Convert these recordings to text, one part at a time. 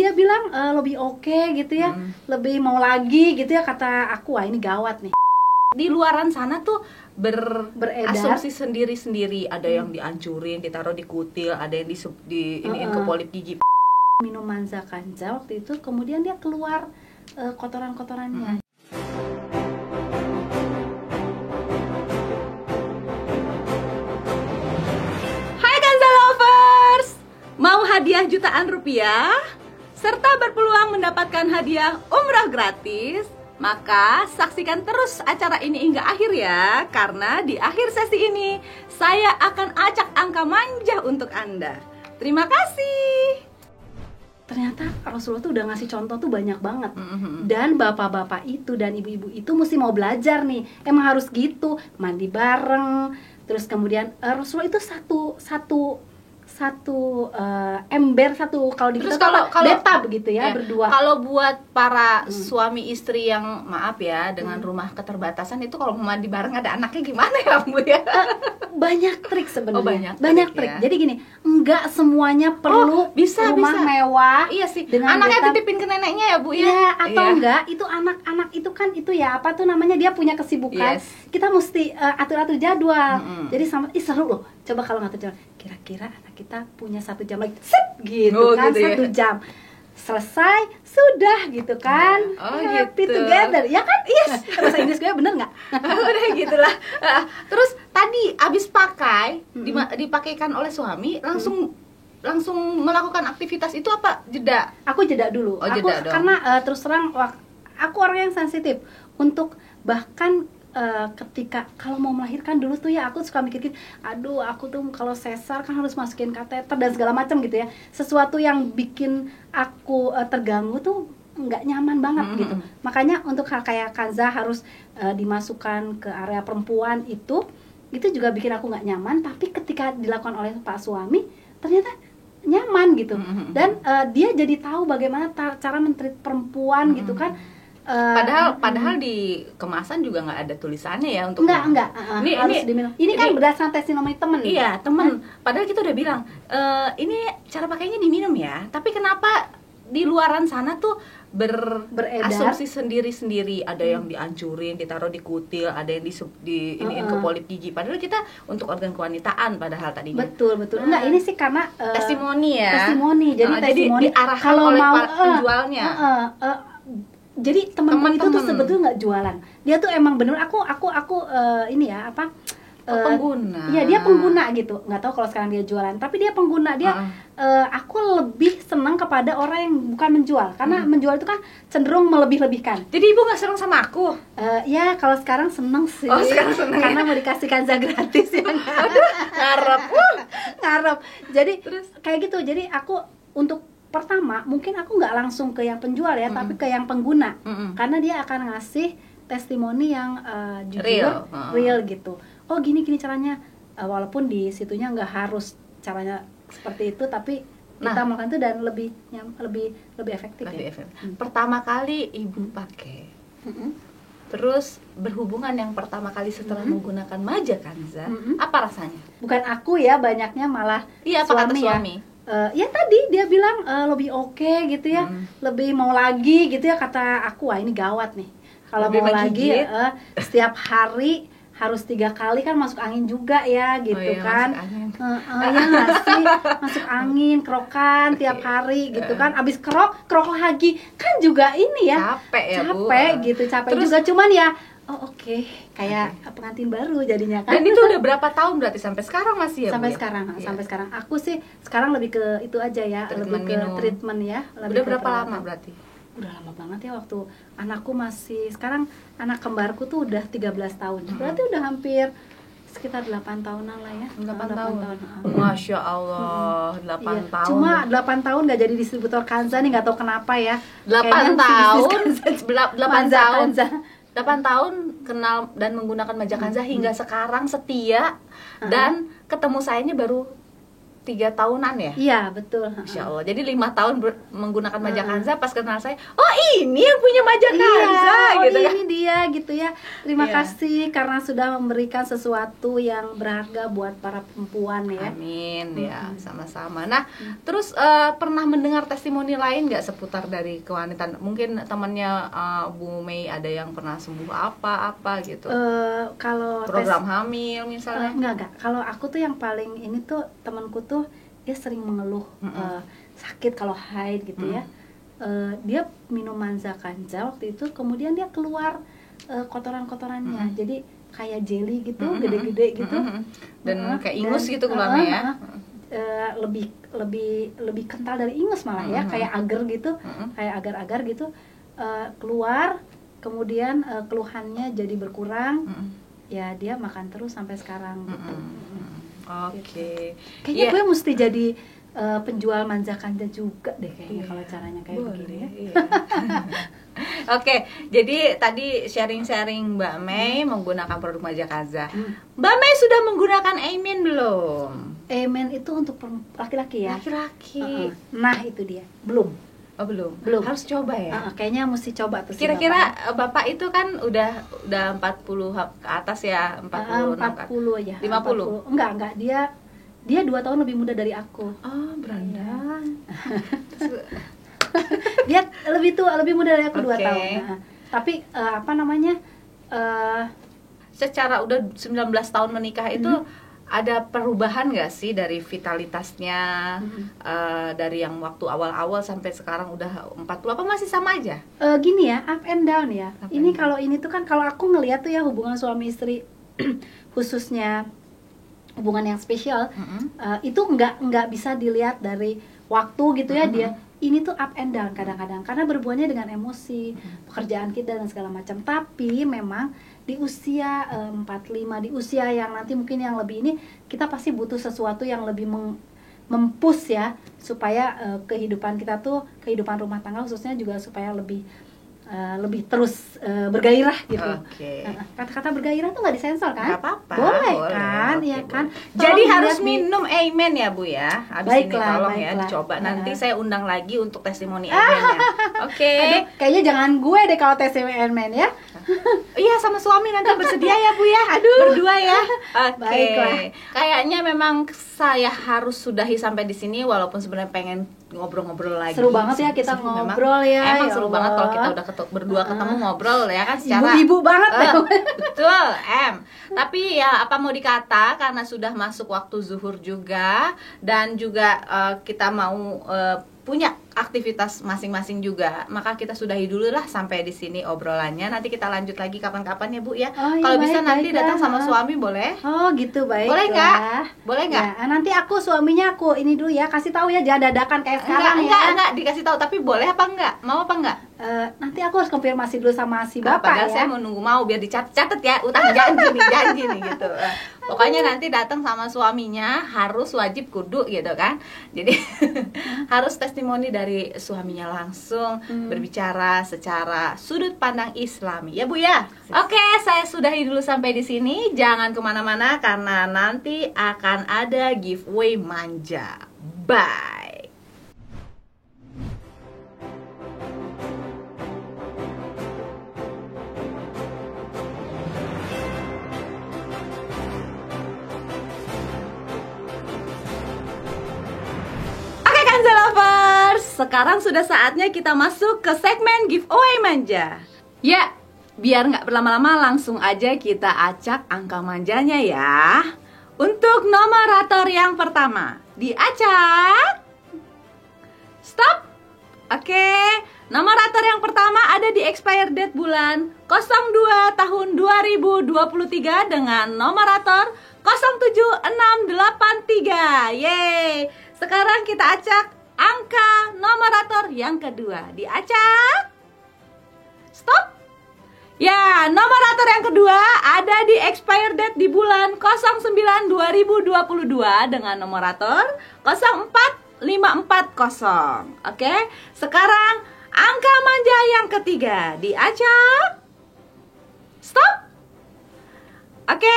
dia bilang lebih oke gitu ya, lebih mau lagi gitu ya, kata aku wah ini gawat nih. Di luaran sana tuh Beredar. asumsi sendiri-sendiri, ada yang dihancurin, ditaruh di kutil, ada yang iniin ke polip gigi. Minuman Zakanja waktu itu, kemudian dia keluar kotoran-kotorannya. Hai Kanza Lovers, mau hadiah jutaan rupiah serta berpeluang mendapatkan hadiah umrah gratis? Maka saksikan terus acara ini hingga akhir ya, karena di akhir sesi ini saya akan acak angka manja untuk Anda. Terima kasih. Ternyata Rasulullah tuh udah ngasih contoh tuh banyak banget. Dan bapak-bapak itu dan ibu-ibu itu mesti mau belajar nih. Emang harus gitu, mandi bareng. Terus kemudian Rasulullah itu satu ember, satu kalau di kita kalau beta begitu ya, berdua. Kalau buat para suami istri yang maaf ya dengan rumah keterbatasan itu, kalau mau mandi bareng ada anaknya gimana ya Bu ya? Banyak trik sebenarnya. Banyak trik. ya. Jadi gini, enggak semuanya perlu rumah mewah. Iya sih. Dengan anaknya titipin ke neneknya ya Bu ya. Ya, atau enggak, itu anak-anak itu kan itu ya apa tuh namanya, dia punya kesibukan. Yes. Kita mesti atur-atur jadwal. Jadi seru loh. Coba kalau ngatur jadwal, kira-kira anak kita punya 1 jam lagi, set gitu kan, gitu 1 jam. Selesai, sudah gitu kan. Happy gitu. together, ya kan? Yes. Bahasa Inggris gue bener nggak? Udah gitulah. Terus tadi abis pakai dipakaikan oleh suami, langsung melakukan aktivitas itu apa jeda? Aku jeda dulu. Jeda dong. Karena terus terang aku orang yang sensitif untuk bahkan ketika kalau mau melahirkan dulu tuh ya, aku suka mikir, aduh aku tuh kalau sesar kan harus masukin kateter dan segala macam gitu ya. Sesuatu yang bikin aku terganggu tuh nggak nyaman banget gitu. Makanya untuk hal kayak Kanza harus dimasukkan ke area perempuan itu juga bikin aku nggak nyaman. Tapi ketika dilakukan oleh Pak suami ternyata nyaman gitu. Dan dia jadi tahu bagaimana cara mentreat perempuan gitu kan. Padahal di kemasan juga nggak ada tulisannya ya untuk enggak harus diminum. Ini kan berdasarkan testimoni temen. Iya, temen. Padahal kita udah bilang ini cara pakainya diminum ya. Tapi kenapa di luaran sana tuh beredar asumsi sendiri-sendiri, ada yang dihancurin, ditaruh di kutil, ada yang iniin ke polip gigi. Padahal kita untuk organ kewanitaan padahal tadinya. Betul. Enggak, ini sih karena testimoni ya. Jadi testimoni diarahkan kalau oleh mau penjualnya. Jadi teman-teman itu tuh sebetulnya nggak jualan. Dia tuh emang bener aku ini ya apa? Pengguna. Iya, dia pengguna gitu. Nggak tahu kalau sekarang dia jualan, tapi dia pengguna. Dia aku lebih senang kepada orang yang bukan menjual, karena menjual itu kan cenderung melebih-lebihkan. Jadi Ibu nggak senang sama aku? Ya kalau sekarang seneng sih. Sekarang seneng karena ya? mau dikasih Kanza gratis ya. Ngarep. Jadi terus kayak gitu. Jadi aku untuk pertama mungkin aku nggak langsung ke yang penjual ya, tapi ke yang pengguna. Karena dia akan ngasih testimoni yang jujur, real gitu. Oh gini caranya, walaupun di situnya nggak harus caranya seperti itu, tapi kita melakukan itu dan lebih efektif. Pertama kali Ibu pakai, terus berhubungan yang pertama kali setelah menggunakan Maja Kanza, apa rasanya? Bukan aku ya, banyaknya malah suami. Ya tadi dia bilang lebih oke gitu ya, lebih mau lagi gitu ya, kata aku wah ini gawat nih. Kalau mau lagi setiap hari harus 3 kali kan masuk angin juga ya gitu kan. Ya nggak sih, masuk angin, kerokan tiap hari gitu kan. Abis kerok lagi kan juga ini ya. Capek gitu, capek terus, juga cuman ya oke. Kayak pengantin baru jadinya kan. Dan itu udah berapa tahun berarti sampai sekarang masih ya? Sampai sekarang, sampai sekarang. Aku sih sekarang lebih ke itu aja ya, lebih ke treatment ya. Udah berapa lama berarti? Udah lama banget ya, waktu anakku masih, sekarang anak kembarku tuh udah 13 tahun. Berarti udah hampir sekitar 8 tahunan lah ya. 8 tahun. Masya Allah, 8 tahun. Cuma 8 tahun gak jadi distributor Kanza nih, gak tahu kenapa ya. 8 tahun kenal dan menggunakan Maja Kanza hingga sekarang setia, dan ketemu sayanya baru 3 tahunan ya? Iya, betul. Masya Allah. Jadi 5 tahun menggunakan Maja Kanza, pas kenal saya, oh ini yang punya Maja Kanza, oh gitu kan? ini dia gitu ya. Terima Iya. kasih karena sudah memberikan sesuatu yang berharga buat para perempuan ya. Amin, ya sama-sama. Nah, terus pernah mendengar testimoni lain nggak seputar dari kewanitaan? Mungkin temannya Bu Mei ada yang pernah sembuh apa gitu? Kalau Program hamil misalnya? enggak. Kalau aku tuh yang paling ini tuh temanku tuh dia sering mengeluh sakit kalau haid gitu ya. Dia minum Maja Kanza waktu itu, kemudian dia keluar kotoran-kotorannya. Jadi kayak jelly gitu, gede-gede gitu. Dan kayak ingus gitu keluarnya ya. Lebih kental dari ingus malah ya, kayak agar gitu, kayak agar-agar gitu. Keluar, kemudian keluhannya jadi berkurang. Ya dia makan terus sampai sekarang gitu. Oke. Kayaknya gue mesti jadi penjual Maja Kanza juga deh kayaknya kalau caranya kayak begini ya. Iya. Oke, jadi tadi sharing-sharing Mbak Mei menggunakan produk Maja Kanza. Mbak Mei sudah menggunakan Aimin belum? Aimin itu untuk laki-laki ya? Laki-laki. Nah itu dia, belum. Oh belum. Harus coba ya. Kayaknya mesti coba tuh. Kira-kira Bapak itu kan udah 40 ke atas ya, 40 ya. 50. Enggak, dia 2 tahun lebih muda dari aku. Oh, beranda. Dia lebih muda dari aku 2 Oke. tahun. Nah, tapi Secara udah 19 tahun menikah itu ada perubahan nggak sih dari vitalitasnya, dari yang waktu awal-awal sampai sekarang udah 40, apa masih sama aja? Gini ya, up and down ya. Up Ini and kalau ini tuh kan kalau aku ngeliat tuh ya hubungan suami istri khususnya hubungan yang spesial, itu nggak bisa dilihat dari waktu gitu ya. Dia ini tuh up and down kadang-kadang karena berhubungannya dengan emosi, pekerjaan kita dan segala macam. Tapi memang di usia 45, di usia yang nanti mungkin yang lebih ini, kita pasti butuh sesuatu yang lebih mempus ya, supaya kehidupan kita tuh, kehidupan rumah tangga khususnya juga supaya lebih terus bergairah gitu. Oke. Kata-kata bergairah tuh nggak disensor kan? Nggak apa-apa. Boleh kan, Oke, ya kan. Jadi Tolong harus dilihat minum Aimin ya Bu ya. Habis ini Baiklah, tolong ya baiklah. dicoba. Nanti saya undang lagi untuk testimoni Aiminnya. Oke. Aduh, kayaknya jangan gue deh kalau tes men ya. Iya, sama suami nanti bersedia ya Bu ya. Aduh. Berdua ya. Oke. Baiklah. Kayaknya memang saya harus sudahi sampai di sini, walaupun sebenarnya pengen ngobrol-ngobrol lagi. Seru banget ya kita Memang- ngobrol ya. Emang ya seru Allah. banget kalau kita udah berdua ketemu ngobrol ya kan secara Ibu-ibu banget deh. betul, Tapi ya apa mau dikata, karena sudah masuk waktu zuhur juga, dan juga kita mau punya aktivitas masing-masing juga, maka kita sudahi dulu lah sampai di sini obrolannya. Nanti kita lanjut lagi kapan-kapan ya Bu ya. Oh, iya, Kalau bisa baik, nanti baiklah. datang sama suami boleh? Oh gitu, baik. Boleh nggak? Boleh nggak? Ya, nanti aku suaminya aku ini dulu ya, kasih tahu ya, jangan dadakan kayak sekarang ya. Enggak dikasih tahu, tapi boleh apa enggak? Mau apa enggak? Nanti aku harus konfirmasi dulu sama si Nah, bapak padahal ya. saya mau nunggu mau biar dicatat ya, utang janji nih gitu. Pokoknya nanti datang sama suaminya harus wajib kudu gitu kan. Jadi harus testimoni dari suaminya langsung berbicara secara sudut pandang Islami ya Bu ya. Oke, saya sudahi dulu sampai di sini. Jangan kemana-mana karena nanti akan ada giveaway manja. Bye. Kanza Lovers, sekarang sudah saatnya kita masuk ke segmen giveaway manja. Ya, biar nggak berlama-lama langsung aja kita acak angka manjanya ya. Untuk nomerator yang pertama, diacak. Stop. Oke, nomerator yang pertama ada di expired date bulan 02 tahun 2023 dengan nomerator 07683. Yeay. Sekarang kita acak angka nomerator yang kedua. Diacak. Stop. Ya, nomerator yang kedua ada di expired date di bulan 09 2022 dengan nomerator 04540. Oke. Sekarang angka manja yang ketiga. Diacak. Stop. Oke.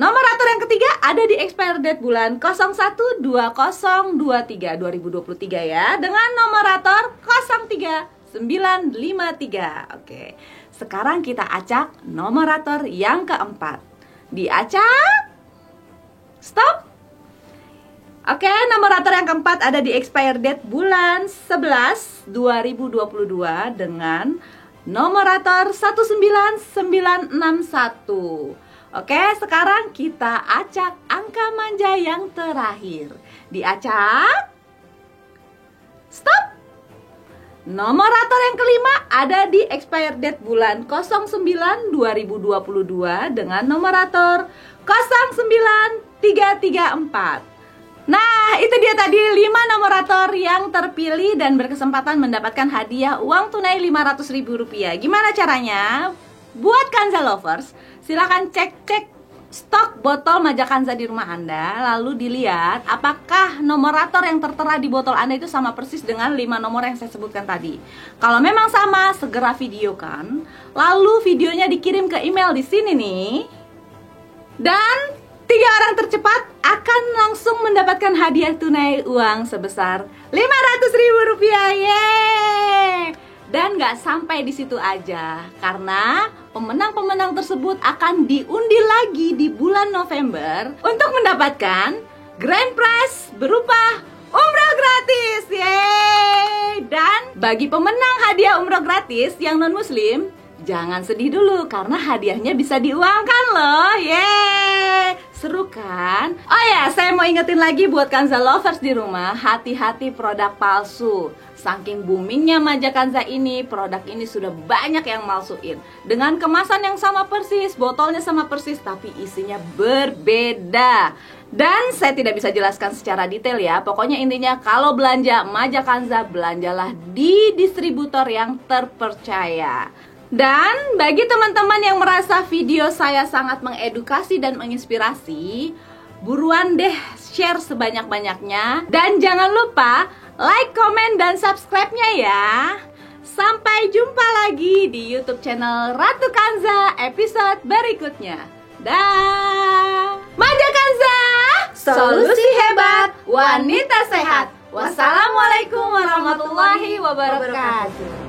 Nomerator yang ketiga ada di expired date bulan 01/2023 ya, dengan nomerator 03953. Oke. Sekarang kita acak nomerator yang keempat. Diacak. Stop. Oke, nomerator yang keempat ada di expired date bulan 11/2022 dengan nomerator 19961. Oke, sekarang kita acak angka manja yang terakhir. Diacak. Stop. Nomerator yang kelima ada di expired date bulan 09/2022 dengan nomerator 09334. Nah, itu dia tadi 5 nomerator yang terpilih dan berkesempatan mendapatkan hadiah uang tunai Rp500.000. Gimana caranya? Buat Kanza Lovers, silahkan cek stok botol Majakanza di rumah Anda, lalu dilihat apakah nomerator yang tertera di botol Anda itu sama persis dengan 5 nomor yang saya sebutkan tadi. Kalau memang sama, segera videokan, lalu videonya dikirim ke email di sini nih. Dan 3 orang tercepat akan langsung mendapatkan hadiah tunai uang sebesar Rp500.000. Yeay! Dan gak sampai di situ aja, karena pemenang-pemenang tersebut akan diundi lagi di bulan November untuk mendapatkan grand prize berupa umroh gratis. Yeay! Dan bagi pemenang hadiah umroh gratis yang non-muslim, jangan sedih dulu karena hadiahnya bisa diuangkan loh. Yeay! Seru kan? Oh ya, saya mau ingetin lagi buat Kanza Lovers di rumah, hati-hati produk palsu. Saking boomingnya Majakanza ini, produk ini sudah banyak yang malsuin. Dengan kemasan yang sama persis, botolnya sama persis, tapi isinya berbeda. Dan saya tidak bisa jelaskan secara detail ya. Pokoknya intinya kalau belanja Majakanza, belanjalah di distributor yang terpercaya. Dan bagi teman-teman yang merasa video saya sangat mengedukasi dan menginspirasi, buruan deh share sebanyak-banyaknya. Dan jangan lupa like, komen, dan subscribe-nya ya. Sampai jumpa lagi di YouTube channel Ratu Kanza episode berikutnya. Dah. Majakanza, solusi hebat wanita sehat. Wassalamualaikum warahmatullahi wabarakatuh.